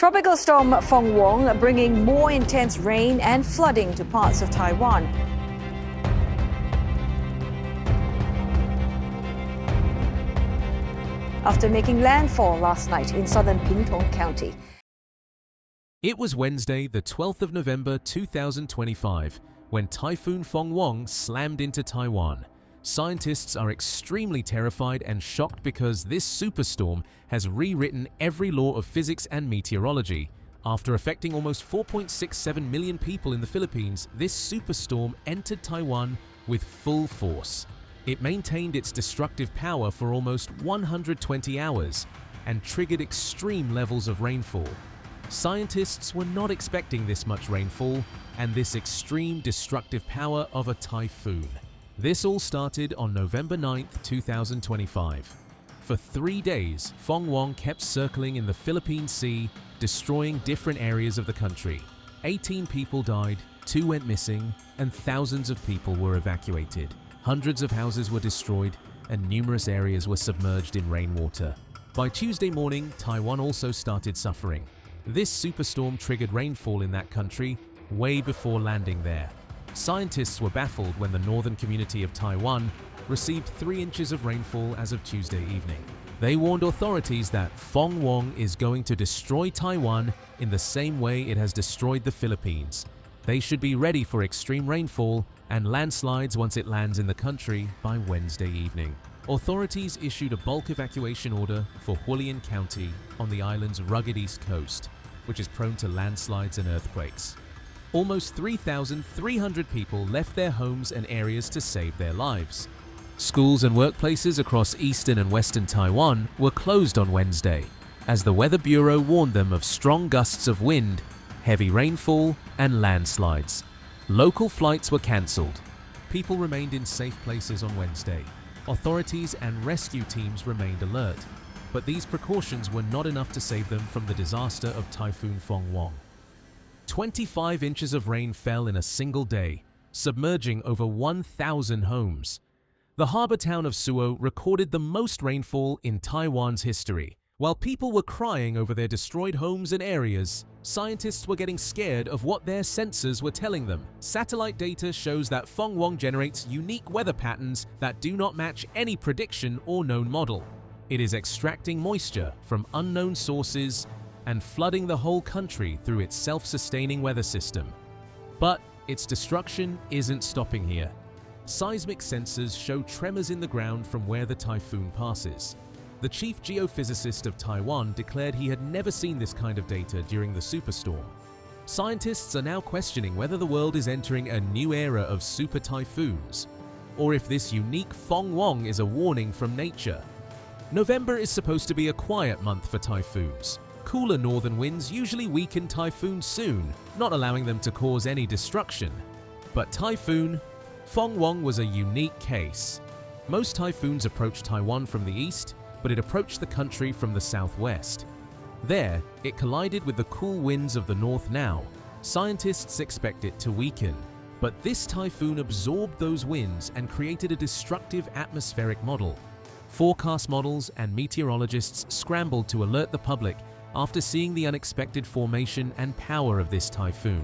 Tropical storm Fong Wong bringing more intense rain and flooding to parts of Taiwan. After making landfall last night in southern Pingtung County. It was Wednesday, the 12th of November 2025, when Typhoon Fong Wong slammed into Taiwan. Scientists are extremely terrified and shocked because this superstorm has rewritten every law of physics and meteorology. After affecting almost 4.67 million people in the Philippines, this superstorm entered Taiwan with full force. It maintained its destructive power for almost 120 hours and triggered extreme levels of rainfall. Scientists were not expecting this much rainfall and this extreme destructive power of a typhoon. This all started on November 9th, 2025. For 3 days, Fong Wong kept circling in the Philippine Sea, destroying different areas of the country. 18 people died, 2 went missing, and thousands of people were evacuated. Hundreds of houses were destroyed, and numerous areas were submerged in rainwater. By Tuesday morning, Taiwan also started suffering. This superstorm triggered rainfall in that country way before landing there. Scientists were baffled when the northern community of Taiwan received 3 inches of rainfall as of Tuesday evening. They warned authorities that Fong Wong is going to destroy Taiwan in the same way it has destroyed the Philippines. They should be ready for extreme rainfall and landslides once it lands in the country by Wednesday evening. Authorities issued a bulk evacuation order for Hualien County on the island's rugged east coast, which is prone to landslides and earthquakes. Almost 3,300 people left their homes and areas to save their lives. Schools and workplaces across eastern and western Taiwan were closed on Wednesday, as the Weather Bureau warned them of strong gusts of wind, heavy rainfall, and landslides. Local flights were cancelled. People remained in safe places on Wednesday. Authorities and rescue teams remained alert, but these precautions were not enough to save them from the disaster of Typhoon Fong Wong. 25 inches of rain fell in a single day, submerging over 1,000 homes. The harbor town of Suo recorded the most rainfall in Taiwan's history. While people were crying over their destroyed homes and areas, scientists were getting scared of what their sensors were telling them. Satellite data shows that Fong Wong generates unique weather patterns that do not match any prediction or known model. It is extracting moisture from unknown sources and flooding the whole country through its self-sustaining weather system. But its destruction isn't stopping here. Seismic sensors show tremors in the ground from where the typhoon passes. The chief geophysicist of Taiwan declared he had never seen this kind of data during the superstorm. Scientists are now questioning whether the world is entering a new era of super typhoons, or if this unique Fong Wong is a warning from nature. November is supposed to be a quiet month for typhoons. Cooler northern winds usually weaken typhoons soon, not allowing them to cause any destruction. But Typhoon Fong Wong was a unique case. Most typhoons approach Taiwan from the east, but it approached the country from the southwest. There, it collided with the cool winds of the north now. Scientists expect it to weaken, but this typhoon absorbed those winds and created a destructive atmospheric model. Forecast models and meteorologists scrambled to alert the public after seeing the unexpected formation and power of this typhoon.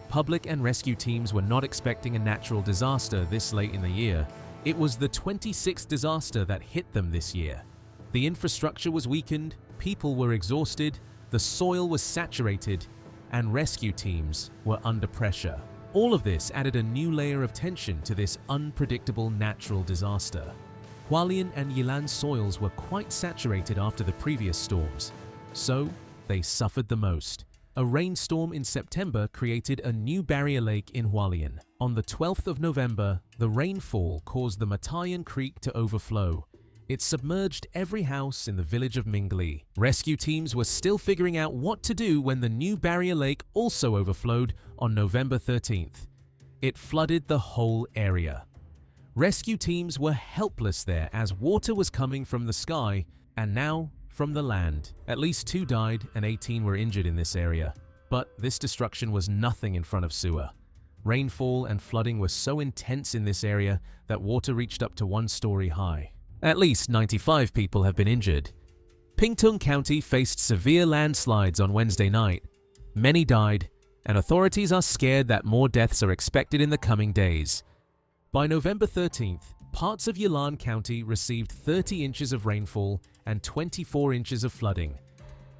Public and rescue teams were not expecting a natural disaster this late in the year. It was the 26th disaster that hit them this year. The infrastructure was weakened, people were exhausted, the soil was saturated, and rescue teams were under pressure. All of this added a new layer of tension to this unpredictable natural disaster. Hualien and Yilan soils were quite saturated after the previous storms, so they suffered the most. A rainstorm in September created a new barrier lake in Hualien. On the 12th of November, the rainfall caused the Matayan Creek to overflow. It submerged every house in the village of Mingli. Rescue teams were still figuring out what to do when the new barrier lake also overflowed on November 13th. It flooded the whole area. Rescue teams were helpless there as water was coming from the sky and now from the land. At least 2 died and 18 were injured in this area. But this destruction was nothing in front of Suo. Rainfall and flooding were so intense in this area that water reached up to 1 story high. At least 95 people have been injured. Pingtung County faced severe landslides on Wednesday night. Many died, and authorities are scared that more deaths are expected in the coming days. By November 13th, parts of Yilan County received 30 inches of rainfall and 24 inches of flooding.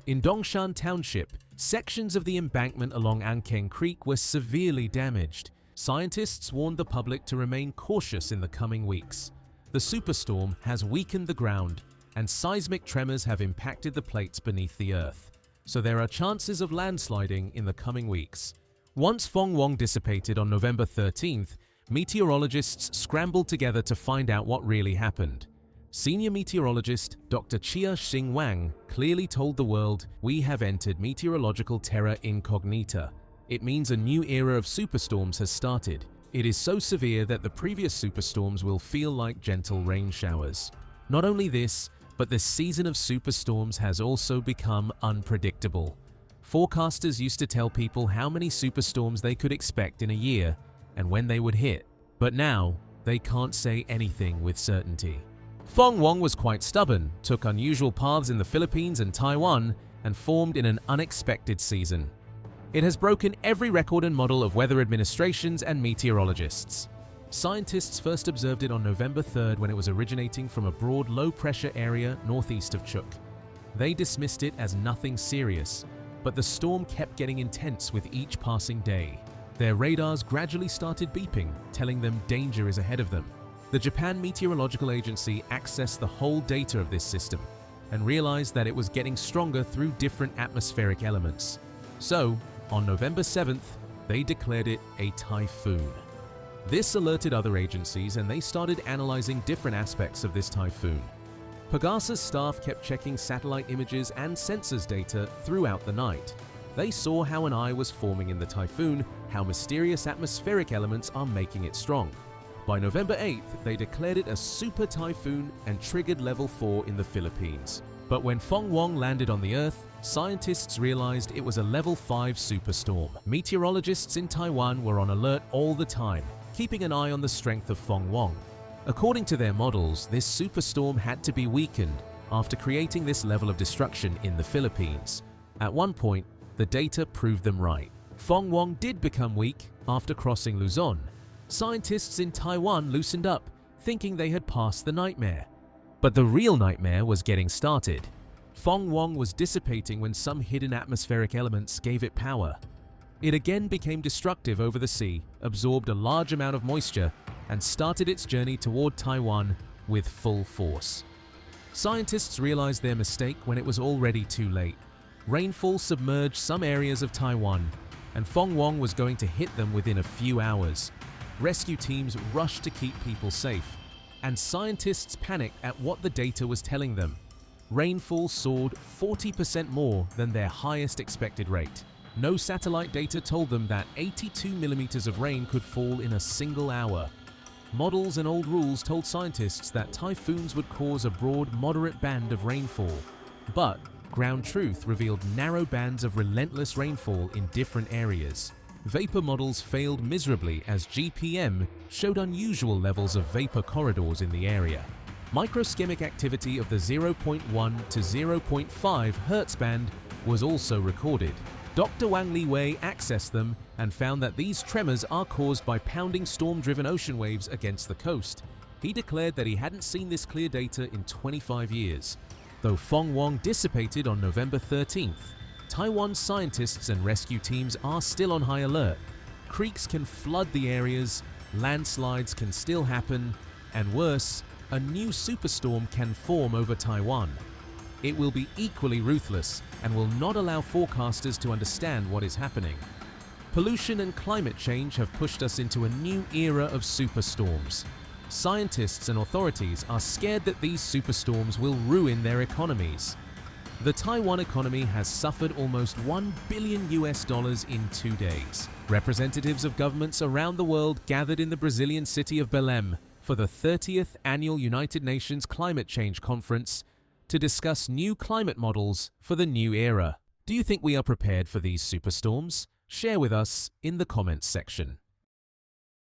In Dongshan Township, sections of the embankment along Ankeng Creek were severely damaged. Scientists warned the public to remain cautious in the coming weeks. The superstorm has weakened the ground, and seismic tremors have impacted the plates beneath the earth, so there are chances of landsliding in the coming weeks. Once Fong Wong dissipated on November 13th, meteorologists scrambled together to find out what really happened. Senior meteorologist Dr. Chia-Xing Wang clearly told the world, "We have entered meteorological terra incognita. It means a new era of superstorms has started. It is so severe that the previous superstorms will feel like gentle rain showers." Not only this, but the season of superstorms has also become unpredictable. Forecasters used to tell people how many superstorms they could expect in a year and when they would hit, but now they can't say anything with certainty. Fong Wong was quite stubborn, took unusual paths in the Philippines and Taiwan, and formed in an unexpected season. It has broken every record and model of weather administrations and meteorologists. Scientists first observed it on November 3rd when it was originating from a broad low-pressure area northeast of Chuk. They dismissed it as nothing serious, but the storm kept getting intense with each passing day. Their radars gradually started beeping, telling them danger is ahead of them. The Japan Meteorological Agency accessed the whole data of this system and realized that it was getting stronger through different atmospheric elements. So, on November 7th, they declared it a typhoon. This alerted other agencies and they started analyzing different aspects of this typhoon. Pegasus staff kept checking satellite images and sensors data throughout the night. They saw how an eye was forming in the typhoon, how mysterious atmospheric elements are making it strong. By November 8th, they declared it a super typhoon and triggered level 4 in the Philippines. But when Fong Wong landed on the Earth, scientists realized it was a level 5 superstorm. Meteorologists in Taiwan were on alert all the time, keeping an eye on the strength of Fong Wong. According to their models, this superstorm had to be weakened after creating this level of destruction in the Philippines. At one point, the data proved them right. Fong Wong did become weak after crossing Luzon. Scientists in Taiwan loosened up, thinking they had passed the nightmare. But the real nightmare was getting started. Fong Wong was dissipating when some hidden atmospheric elements gave it power. It again became destructive over the sea, absorbed a large amount of moisture, and started its journey toward Taiwan with full force. Scientists realized their mistake when it was already too late. Rainfall submerged some areas of Taiwan, and Fong Wong was going to hit them within a few hours. Rescue teams rushed to keep people safe, and scientists panicked at what the data was telling them. Rainfall soared 40% more than their highest expected rate. No satellite data told them that 82 millimeters of rain could fall in a single hour. Models and old rules told scientists that typhoons would cause a broad, moderate band of rainfall. But ground truth revealed narrow bands of relentless rainfall in different areas. Vapor models failed miserably as GPM showed unusual levels of vapor corridors in the area. Microschemic activity of the 0.1 to 0.5 Hz band was also recorded. Dr. Wang Liwei accessed them and found that these tremors are caused by pounding storm-driven ocean waves against the coast. He declared that he hadn't seen this clear data in 25 years. Though Fong Wong dissipated on November 13th, Taiwan scientists and rescue teams are still on high alert. Creeks can flood the areas, landslides can still happen, and worse, a new superstorm can form over Taiwan. It will be equally ruthless and will not allow forecasters to understand what is happening. Pollution and climate change have pushed us into a new era of superstorms. Scientists and authorities are scared that these superstorms will ruin their economies. The Taiwan economy has suffered almost $1 billion in 2 days. Representatives of governments around the world gathered in the Brazilian city of Belém for the 30th Annual United Nations Climate Change Conference to discuss new climate models for the new era. Do you think we are prepared for these superstorms? Share with us in the comments section.